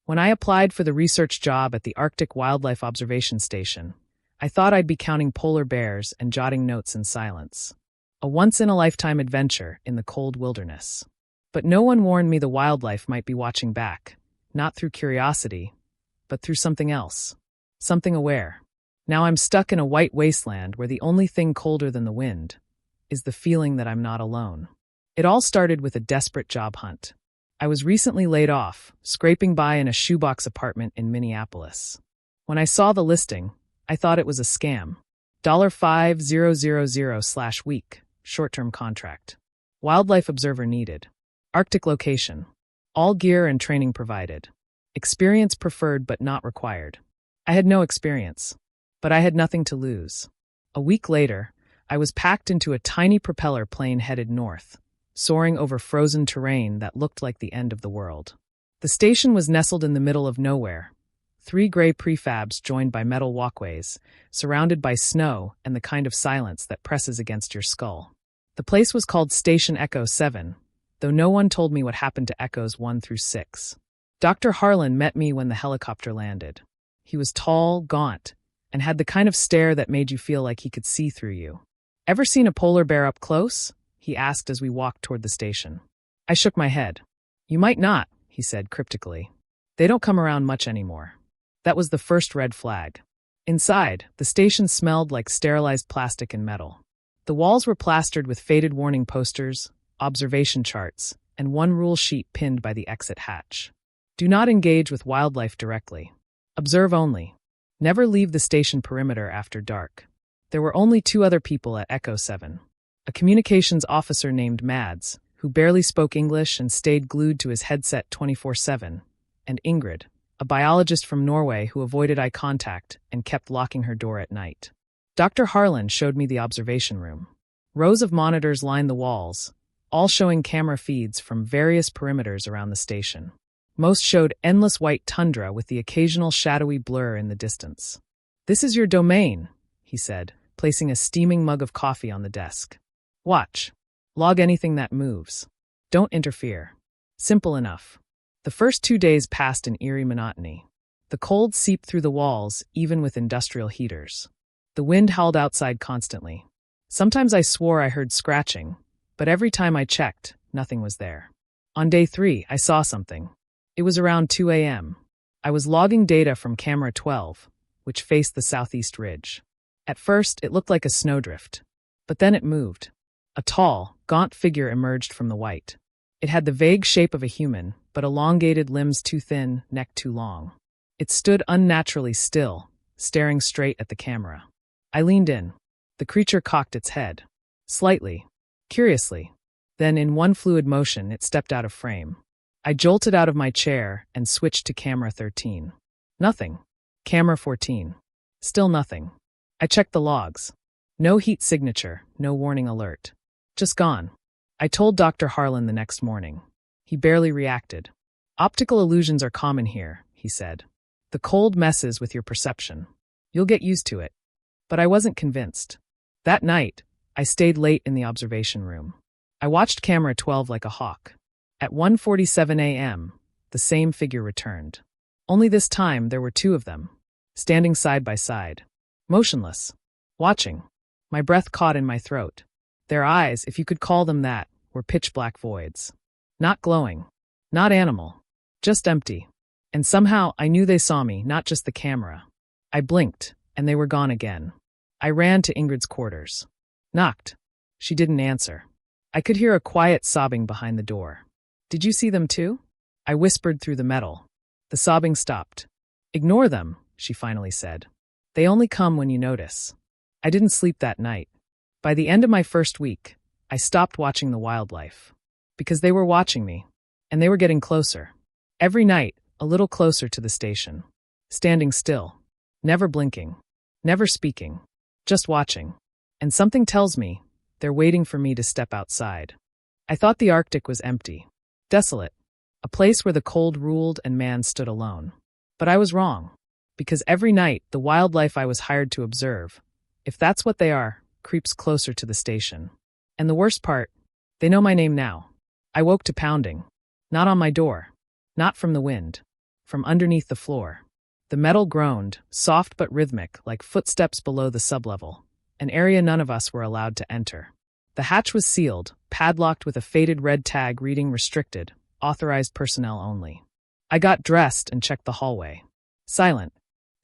When I applied for the research job at the Arctic Wildlife Observation Station, I thought I'd be counting polar bears and jotting notes in silence. A once-in-a-lifetime adventure in the cold wilderness. But no one warned me the wildlife might be watching back, not through curiosity, but through something else. Something aware. Now I'm stuck in a white wasteland where the only thing colder than the wind is the feeling that I'm not alone. It all started with a desperate job hunt. I was recently laid off, scraping by in a shoebox apartment in Minneapolis. When I saw the listing, I thought it was a scam. $5,000/week, short-term contract. Wildlife observer needed. Arctic location. All gear and training provided. Experience preferred but not required. I had no experience, but I had nothing to lose. A week later, I was packed into a tiny propeller plane headed north, soaring over frozen terrain that looked like the end of the world. The station was nestled in the middle of nowhere. 3 gray prefabs joined by metal walkways, surrounded by snow and the kind of silence that presses against your skull. The place was called Station Echo 7, though no one told me what happened to Echoes 1 through 6. Dr. Harlan met me when the helicopter landed. He was tall, gaunt, and had the kind of stare that made you feel like he could see through you. "Ever seen a polar bear up close?" he asked as we walked toward the station. I shook my head. "You might not," he said cryptically. "They don't come around much anymore." That was the first red flag. Inside, the station smelled like sterilized plastic and metal. The walls were plastered with faded warning posters, observation charts, and one rule sheet pinned by the exit hatch. Do not engage with wildlife directly. Observe only. Never leave the station perimeter after dark. There were only 2 other people at Echo 7. A communications officer named Mads, who barely spoke English and stayed glued to his headset 24/7, and Ingrid, a biologist from Norway who avoided eye contact and kept locking her door at night. Dr. Harlan showed me the observation room. Rows of monitors lined the walls, all showing camera feeds from various perimeters around the station. Most showed endless white tundra with the occasional shadowy blur in the distance. "This is your domain," he said, placing a steaming mug of coffee on the desk. "Watch. Log anything that moves. Don't interfere." Simple enough. The first 2 days passed in eerie monotony. The cold seeped through the walls, even with industrial heaters. The wind howled outside constantly. Sometimes I swore I heard scratching, but every time I checked, nothing was there. On day 3, I saw something. It was around 2 a.m. I was logging data from camera 12, which faced the southeast ridge. At first, it looked like a snowdrift, but then it moved. A tall, gaunt figure emerged from the white. It had the vague shape of a human, but elongated limbs too thin, neck too long. It stood unnaturally still, staring straight at the camera. I leaned in. The creature cocked its head. Slightly. Curiously. Then, in one fluid motion, it stepped out of frame. I jolted out of my chair and switched to camera 13. Nothing. Camera 14. Still nothing. I checked the logs. No heat signature, no warning alert. Just gone. I told Dr. Harlan the next morning. He barely reacted. "Optical illusions are common here," he said. "The cold messes with your perception. You'll get used to it." But I wasn't convinced. That night, I stayed late in the observation room. I watched camera 12 like a hawk. At 1:47 a.m., the same figure returned. Only this time there were 2 of them, standing side by side. Motionless. Watching. My breath caught in my throat. Their eyes, if you could call them that, were pitch-black voids. Not glowing. Not animal. Just empty. And somehow I knew they saw me, not just the camera. I blinked, and they were gone again. I ran to Ingrid's quarters. Knocked. She didn't answer. I could hear a quiet sobbing behind the door. "Did you see them too?" I whispered through the metal. The sobbing stopped. "Ignore them," she finally said. "They only come when you notice." I didn't sleep that night. By the end of my first week, I stopped watching the wildlife. Because they were watching me, and they were getting closer. Every night, a little closer to the station. Standing still. Never blinking. Never speaking. Just watching. And something tells me, they're waiting for me to step outside. I thought the Arctic was empty. Desolate. A place where the cold ruled and man stood alone. But I was wrong. Because every night, the wildlife I was hired to observe, if that's what they are, creeps closer to the station. And the worst part, they know my name now. I woke to pounding. Not on my door. Not from the wind. from underneath the floor. The metal groaned, soft but rhythmic, like footsteps below the sublevel, an area none of us were allowed to enter. The hatch was sealed, padlocked with a faded red tag reading restricted, authorized personnel only. I got dressed and checked the hallway. Silent.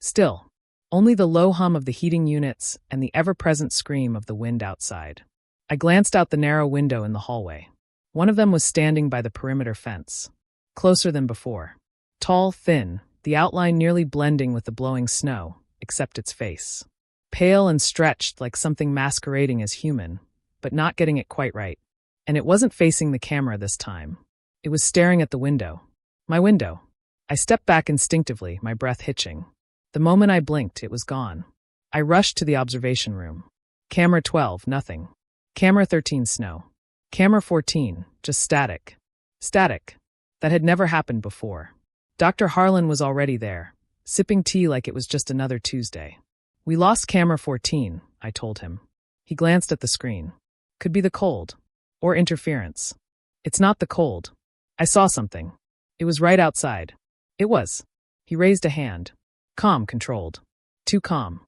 Still. Only the low hum of the heating units and the ever-present scream of the wind outside. I glanced out the narrow window in the hallway. One of them was standing by the perimeter fence. Closer than before. Tall, thin, the outline nearly blending with the blowing snow, except its face. Pale and stretched like something masquerading as human, but not getting it quite right. And it wasn't facing the camera this time. It was staring at the window. My window. I stepped back instinctively, my breath hitching. The moment I blinked, it was gone. I rushed to the observation room. Camera 12, nothing. Camera 13, snow. Camera 14, just static. Static. That had never happened before. Dr. Harlan was already there, sipping tea like it was just another Tuesday. We lost camera 14, I told him. He glanced at the screen. Could be the cold. Or interference. It's not the cold. I saw something. It was right outside. It was. He raised a hand. Calm, controlled. Too calm.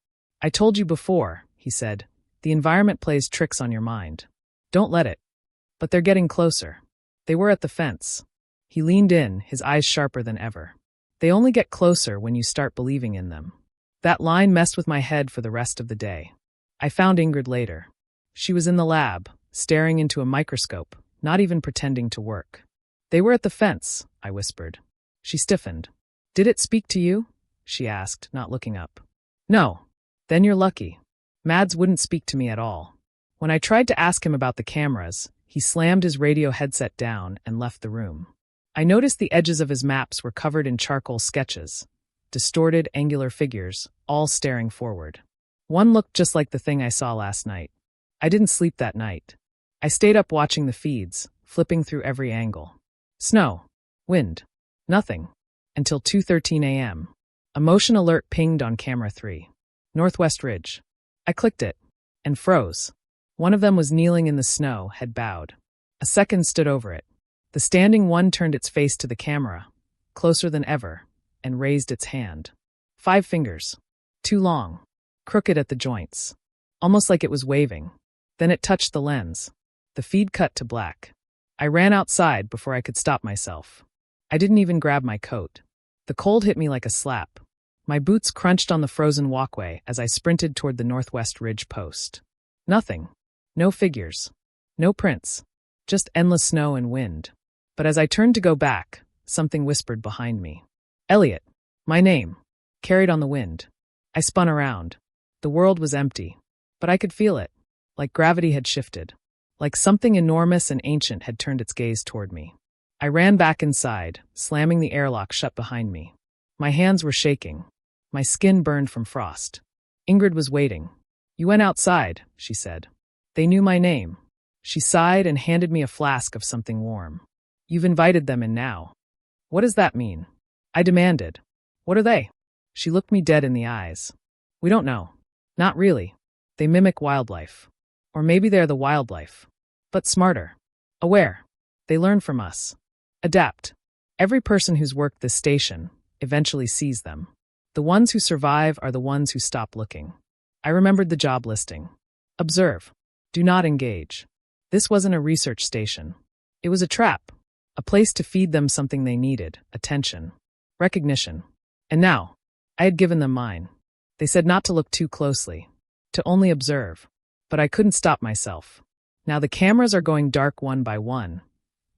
I told you before, he said. The environment plays tricks on your mind. Don't let it. But they're getting closer. They were at the fence. He leaned in, his eyes sharper than ever. They only get closer when you start believing in them. That line messed with my head for the rest of the day. I found Ingrid later. She was in the lab, staring into a microscope, not even pretending to work. They were at the fence, I whispered. She stiffened. Did it speak to you? She asked, not looking up. No. Then you're lucky. Mads wouldn't speak to me at all. When I tried to ask him about the cameras, he slammed his radio headset down and left the room. I noticed the edges of his maps were covered in charcoal sketches, distorted, angular figures, all staring forward. One looked just like the thing I saw last night. I didn't sleep that night. I stayed up watching the feeds, flipping through every angle. Snow. Wind. Nothing. Until 2:13 a.m. A motion alert pinged on camera 3. Northwest Ridge. I clicked it. And froze. One of them was kneeling in the snow, head bowed. A second stood over it. The standing one turned its face to the camera, closer than ever, and raised its hand. 5 fingers. Too long. Crooked at the joints. Almost like it was waving. Then it touched the lens. The feed cut to black. I ran outside before I could stop myself. I didn't even grab my coat. The cold hit me like a slap. My boots crunched on the frozen walkway as I sprinted toward the Northwest Ridge post. Nothing. No figures. No prints. Just endless snow and wind. But as I turned to go back, something whispered behind me. Elliot. My name. Carried on the wind. I spun around. The world was empty. But I could feel it. Like gravity had shifted. Like something enormous and ancient had turned its gaze toward me. I ran back inside, slamming the airlock shut behind me. My hands were shaking. My skin burned from frost. Ingrid was waiting. You went outside, she said. They knew my name. She sighed and handed me a flask of something warm. You've invited them in now. What does that mean? I demanded. What are they? She looked me dead in the eyes. We don't know. Not really. They mimic wildlife. Or maybe they're the wildlife. But smarter. Aware. They learn from us. Adapt. Every person who's worked this station eventually sees them. The ones who survive are the ones who stop looking. I remembered the job listing. Observe. Do not engage. This wasn't a research station. It was a trap. A place to feed them something they needed, attention, recognition. And now, I had given them mine. They said not to look too closely, to only observe. But I couldn't stop myself. Now the cameras are going dark one by one,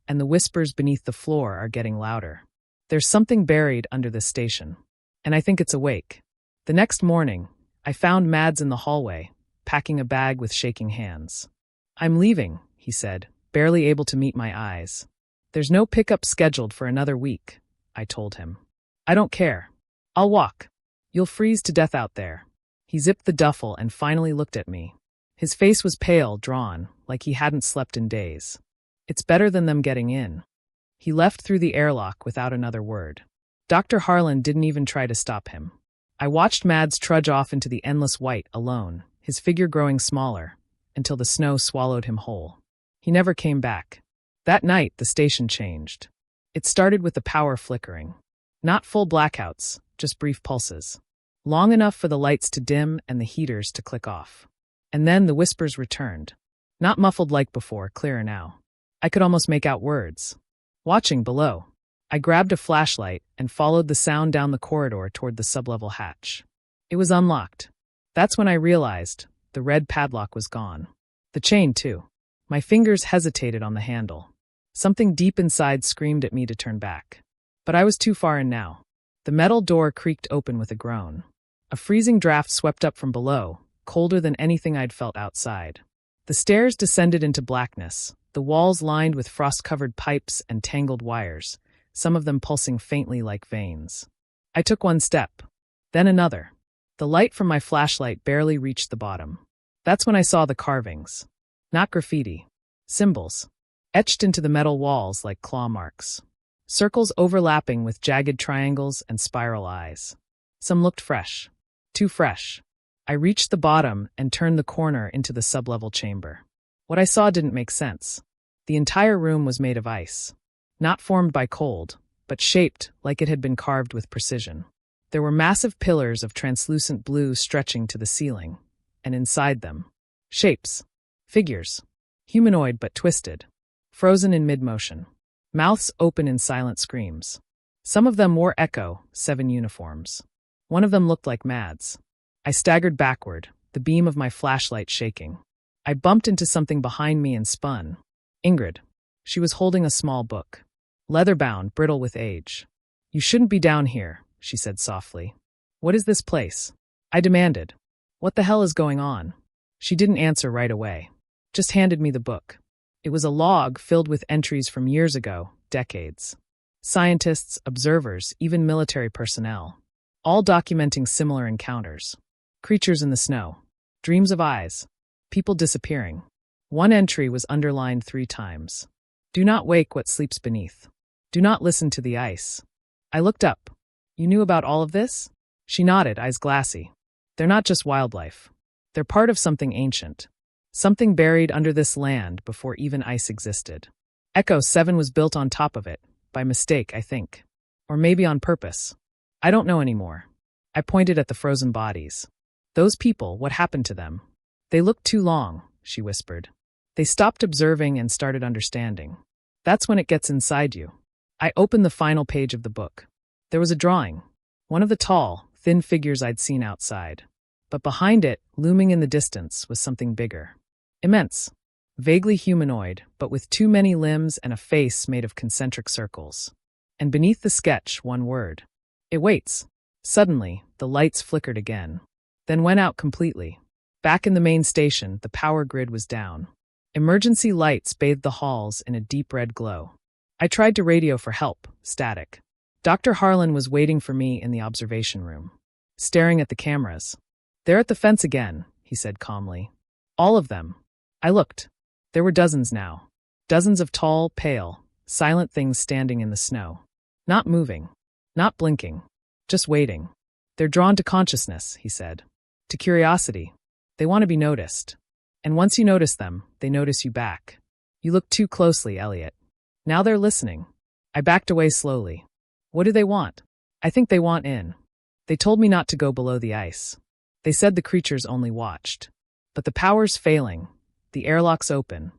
and the whispers beneath the floor are getting louder. There's something buried under this station, and I think it's awake. The next morning, I found Mads in the hallway, packing a bag with shaking hands. I'm leaving, he said, barely able to meet my eyes. There's no pickup scheduled for another week, I told him. I don't care. I'll walk. You'll freeze to death out there. He zipped the duffel and finally looked at me. His face was pale, drawn, like he hadn't slept in days. It's better than them getting in. He left through the airlock without another word. Dr. Harlan didn't even try to stop him. I watched Mads trudge off into the endless white, alone, his figure growing smaller, until the snow swallowed him whole. He never came back. That night, the station changed. It started with the power flickering. Not full blackouts, just brief pulses. Long enough for the lights to dim and the heaters to click off. And then the whispers returned. Not muffled like before, clearer now. I could almost make out words. Watching below. I grabbed a flashlight and followed the sound down the corridor toward the sublevel hatch. It was unlocked. That's when I realized the red padlock was gone. The chain, too. My fingers hesitated on the handle. Something deep inside screamed at me to turn back. But I was too far in now. The metal door creaked open with a groan. A freezing draft swept up from below, colder than anything I'd felt outside. The stairs descended into blackness, the walls lined with frost-covered pipes and tangled wires, some of them pulsing faintly like veins. I took one step, then another. The light from my flashlight barely reached the bottom. That's when I saw the carvings. Not graffiti. Symbols. Etched into the metal walls like claw marks. Circles overlapping with jagged triangles and spiral eyes. Some looked fresh. Too fresh. I reached the bottom and turned the corner into the sublevel chamber. What I saw didn't make sense. The entire room was made of ice. Not formed by cold, but shaped like it had been carved with precision. There were massive pillars of translucent blue stretching to the ceiling, and inside them, shapes, figures, humanoid but twisted, frozen in mid-motion, mouths open in silent screams. Some of them wore Echo 7 uniforms. One of them looked like Mads. I staggered backward, the beam of my flashlight shaking. I bumped into something behind me and spun. Ingrid. She was holding a small book. Leather-bound, brittle with age. "You shouldn't be down here," she said softly. "What is this place?" I demanded. "What the hell is going on?" She didn't answer right away. Just handed me the book. It was a log filled with entries from years ago, decades. Scientists, observers, even military personnel. All documenting similar encounters. Creatures in the snow. Dreams of eyes. People disappearing. One entry was underlined 3 times. "Do not wake what sleeps beneath. Do not listen to the ice." I looked up. "You knew about all of this?" She nodded, eyes glassy. "They're not just wildlife. They're part of something ancient. Something buried under this land before even ice existed. Echo 7 was built on top of it, by mistake, I think. Or maybe on purpose. I don't know anymore." I pointed at the frozen bodies. "Those people, what happened to them?" "They looked too long," she whispered. "They stopped observing and started understanding. That's when it gets inside you." I opened the final page of the book. There was a drawing. One of the tall, thin figures I'd seen outside. But behind it, looming in the distance, was something bigger. Immense. Vaguely humanoid, but with too many limbs and a face made of concentric circles. And beneath the sketch, one word. "It waits." Suddenly, the lights flickered again. Then went out completely. Back in the main station, the power grid was down. Emergency lights bathed the halls in a deep red glow. I tried to radio for help, static. Dr. Harlan was waiting for me in the observation room. Staring at the cameras. "They're at the fence again," he said calmly. "All of them." I looked. There were dozens now. Dozens of tall, pale, silent things standing in the snow. Not moving. Not blinking. Just waiting. "They're drawn to consciousness," he said. "To curiosity. They want to be noticed. And once you notice them, they notice you back. You look too closely, Elliot. Now they're listening." I backed away slowly. "What do they want?" "I think they want in. They told me not to go below the ice. They said the creatures only watched. But the power's failing. The airlock's open.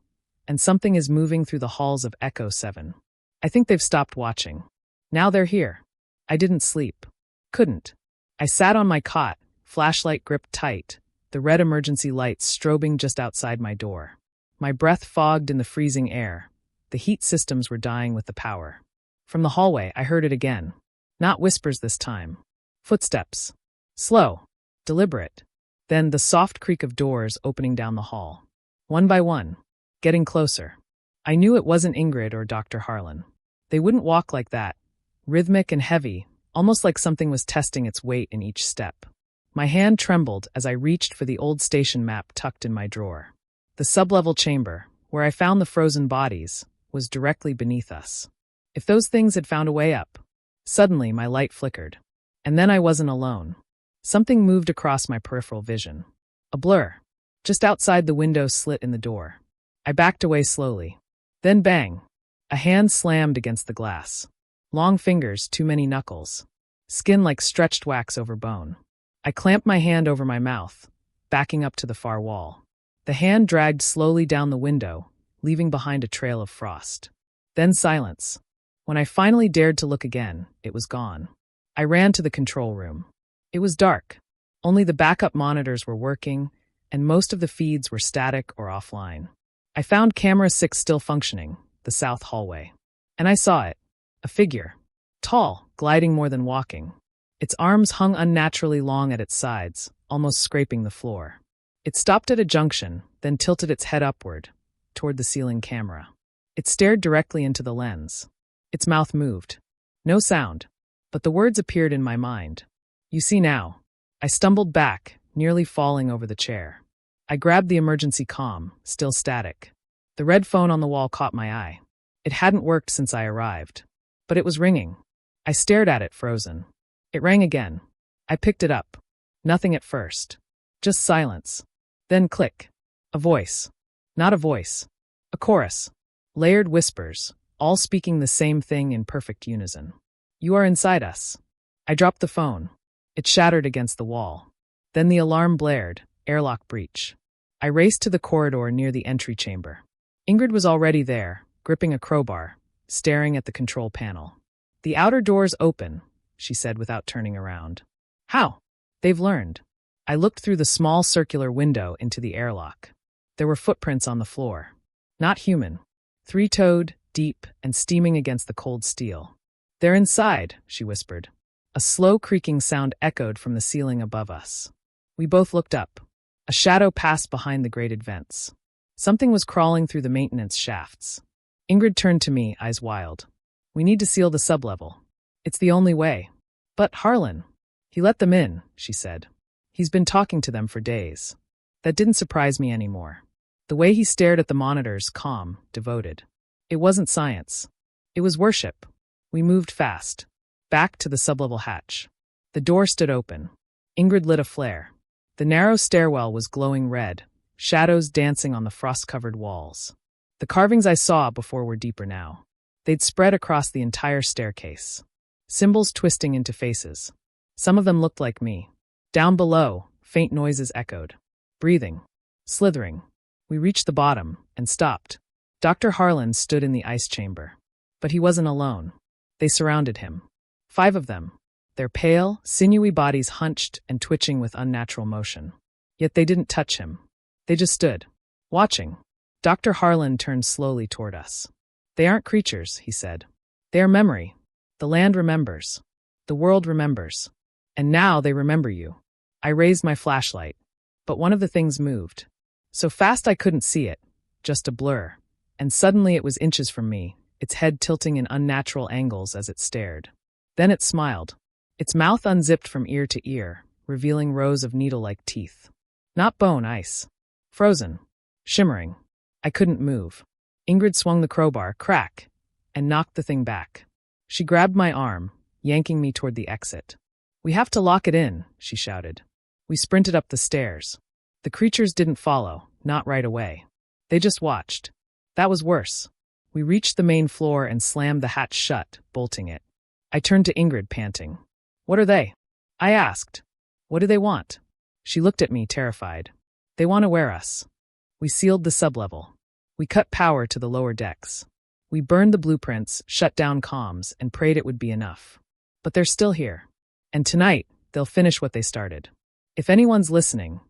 And something is moving through the halls of Echo 7. I think they've stopped watching. Now they're here." I didn't sleep. Couldn't. I sat on my cot, flashlight gripped tight, the red emergency lights strobing just outside my door. My breath fogged in the freezing air. The heat systems were dying with the power. From the hallway, I heard it again. Not whispers this time. Footsteps. Slow. Deliberate. Then the soft creak of doors opening down the hall. One by one. Getting closer. I knew it wasn't Ingrid or Dr. Harlan. They wouldn't walk like that. Rhythmic and heavy, almost like something was testing its weight in each step. My hand trembled as I reached for the old station map tucked in my drawer. The sublevel chamber, where I found the frozen bodies, was directly beneath us. If those things had found a way up. Suddenly, my light flickered. And then I wasn't alone. Something moved across my peripheral vision. A blur. Just outside the window slit in the door. I backed away slowly. Then bang. A hand slammed against the glass. Long fingers, too many knuckles. Skin like stretched wax over bone. I clamped my hand over my mouth, backing up to the far wall. The hand dragged slowly down the window, leaving behind a trail of frost. Then silence. When I finally dared to look again, it was gone. I ran to the control room. It was dark. Only the backup monitors were working, and most of the feeds were static or offline. I found camera 6 still functioning, the south hallway. And I saw it. A figure. Tall, gliding more than walking. Its arms hung unnaturally long at its sides, almost scraping the floor. It stopped at a junction, then tilted its head upward, toward the ceiling camera. It stared directly into the lens. Its mouth moved. No sound, but the words appeared in my mind. You see now. I stumbled back, nearly falling over the chair. I grabbed the emergency comm, still static. The red phone on the wall caught my eye. It hadn't worked since I arrived. But it was ringing. I stared at it, frozen. It rang again. I picked it up. Nothing at first. Just silence. Then click. A voice. Not a voice. A chorus. Layered whispers, all speaking the same thing in perfect unison. You are inside us. I dropped the phone. It shattered against the wall. Then the alarm blared, airlock breach. I raced to the corridor near the entry chamber. Ingrid was already there, gripping a crowbar, staring at the control panel. The outer door's open, she said without turning around. How? They've learned. I looked through the small circular window into the airlock. There were footprints on the floor. Not human. Three-toed, deep, and steaming against the cold steel. They're inside, she whispered. A slow creaking sound echoed from the ceiling above us. We both looked up. A shadow passed behind the grated vents. Something was crawling through the maintenance shafts. Ingrid turned to me, eyes wild. We need to seal the sublevel. It's the only way. But Harlan. He let them in, she said. He's been talking to them for days. That didn't surprise me anymore. The way he stared at the monitors, calm, devoted. It wasn't science. It was worship. We moved fast. Back to the sublevel hatch. The door stood open. Ingrid lit a flare. The narrow stairwell was glowing red, shadows dancing on the frost-covered walls. The carvings I saw before were deeper now. They'd spread across the entire staircase. Symbols twisting into faces. Some of them looked like me. Down below, faint noises echoed. Breathing. Slithering. We reached the bottom and stopped. Dr. Harlan stood in the ice chamber. But he wasn't alone. They surrounded him. 5 of them. Their pale, sinewy bodies hunched and twitching with unnatural motion. Yet they didn't touch him. They just stood, watching. Dr. Harlan turned slowly toward us. They aren't creatures, he said. They are memory. The land remembers. The world remembers. And now they remember you. I raised my flashlight. But one of the things moved. So fast I couldn't see it. Just a blur. And suddenly it was inches from me, its head tilting in unnatural angles as it stared. Then it smiled. Its mouth unzipped from ear to ear, revealing rows of needle-like teeth. Not bone, ice. Frozen. Shimmering. I couldn't move. Ingrid swung the crowbar, crack, and knocked the thing back. She grabbed my arm, yanking me toward the exit. We have to lock it in, she shouted. We sprinted up the stairs. The creatures didn't follow, not right away. They just watched. That was worse. We reached the main floor and slammed the hatch shut, bolting it. I turned to Ingrid, panting. What are they? I asked. What do they want? She looked at me, terrified. They want to wear us. We sealed the sublevel. We cut power to the lower decks. We burned the blueprints, shut down comms, and prayed it would be enough. But they're still here. And tonight, they'll finish what they started. If anyone's listening,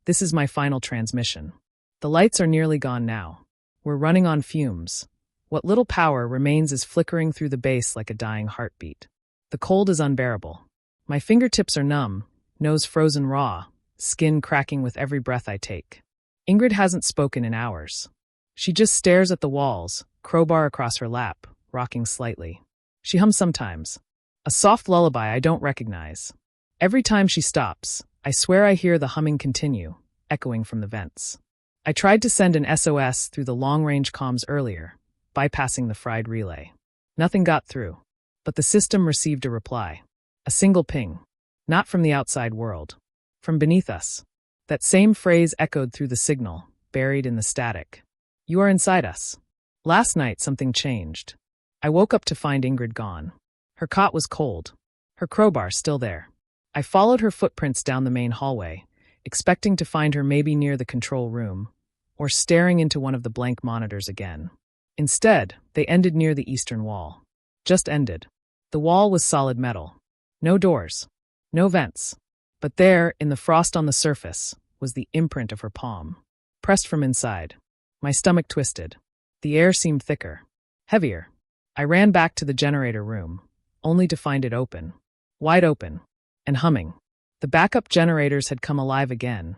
this is my final transmission. The lights are nearly gone now. We're running on fumes. What little power remains is flickering through the base like a dying heartbeat. The cold is unbearable. My fingertips are numb, nose frozen raw, skin cracking with every breath I take. Ingrid hasn't spoken in hours. She just stares at the walls, crowbar across her lap, rocking slightly. She hums sometimes. A soft lullaby I don't recognize. Every time she stops, I swear I hear the humming continue, echoing from the vents. I tried to send an SOS through the long-range comms earlier, bypassing the fried relay. Nothing got through. But the system received a reply. A single ping. Not from the outside world. From beneath us. That same phrase echoed through the signal, buried in the static. You are inside us. Last night something changed. I woke up to find Ingrid gone. Her cot was cold. Her crowbar still there. I followed her footprints down the main hallway, expecting to find her maybe near the control room, or staring into one of the blank monitors again. Instead, they ended near the eastern wall. Just ended. The wall was solid metal. No doors. No vents. But there, in the frost on the surface, was the imprint of her palm. Pressed from inside. My stomach twisted. The air seemed thicker. Heavier. I ran back to the generator room, only to find it open. Wide open. And humming. The backup generators had come alive again,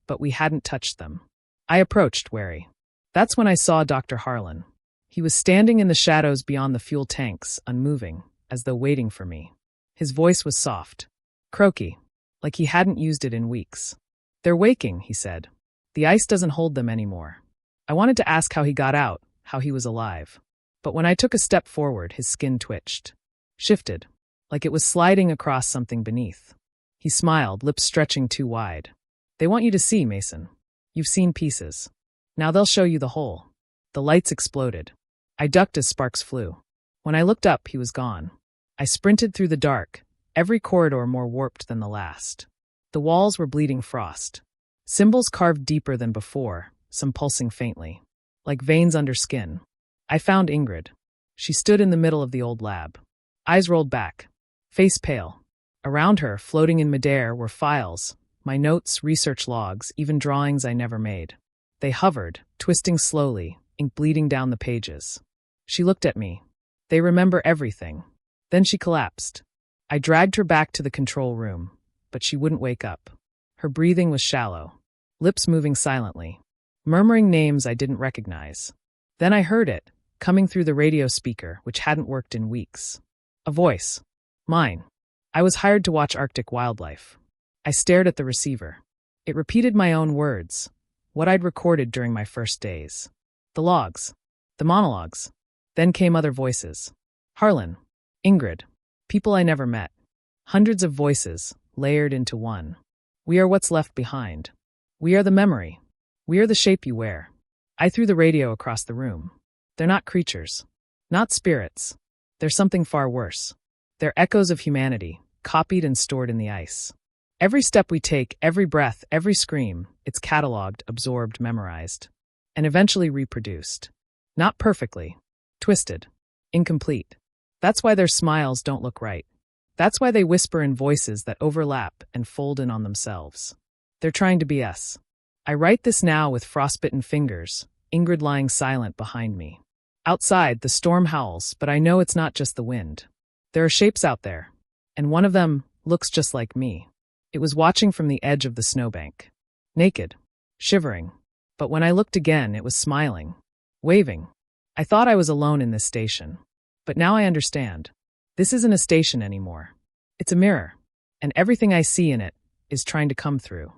but we hadn't touched them. I approached, wary. That's when I saw Dr. Harlan. He was standing in the shadows beyond the fuel tanks, unmoving, as though waiting for me. His voice was soft. Croaky. Like he hadn't used it in weeks. They're waking, he said. The ice doesn't hold them anymore. I wanted to ask how he got out, how he was alive. But when I took a step forward, his skin twitched. Shifted. Like it was sliding across something beneath. He smiled, lips stretching too wide. They want you to see, Mason. You've seen pieces. Now they'll show you the whole. The lights exploded. I ducked as sparks flew. When I looked up, he was gone. I sprinted through the dark, every corridor more warped than the last. The walls were bleeding frost. Symbols carved deeper than before, some pulsing faintly, like veins under skin. I found Ingrid. She stood in the middle of the old lab. Eyes rolled back. Face pale. Around her, floating in midair, were files, my notes, research logs, even drawings I never made. They hovered, twisting slowly, ink bleeding down the pages. She looked at me. They remember everything. Then she collapsed. I dragged her back to the control room, but she wouldn't wake up. Her breathing was shallow, lips moving silently, murmuring names I didn't recognize. Then I heard it, coming through the radio speaker, which hadn't worked in weeks. A voice. Mine. I was hired to watch Arctic wildlife. I stared at the receiver. It repeated my own words, what I'd recorded during my first days. The logs. The monologues. Then came other voices. Harlan. Ingrid. People I never met. Hundreds of voices, layered into one. We are what's left behind. We are the memory. We are the shape you wear. I threw the radio across the room. They're not creatures. Not spirits. They're something far worse. They're echoes of humanity, copied and stored in the ice. Every step we take, every breath, every scream, it's cataloged, absorbed, memorized, and eventually reproduced. Not perfectly. Twisted. Incomplete. That's why their smiles don't look right. That's why they whisper in voices that overlap and fold in on themselves. They're trying to be us. I write this now with frostbitten fingers, Ingrid lying silent behind me. Outside, the storm howls, but I know it's not just the wind. There are shapes out there, and one of them looks just like me. It was watching from the edge of the snowbank. Naked. Shivering. But when I looked again, it was smiling. Waving. I thought I was alone in this station. But now I understand. This isn't a station anymore. It's a mirror. And everything I see in it is trying to come through.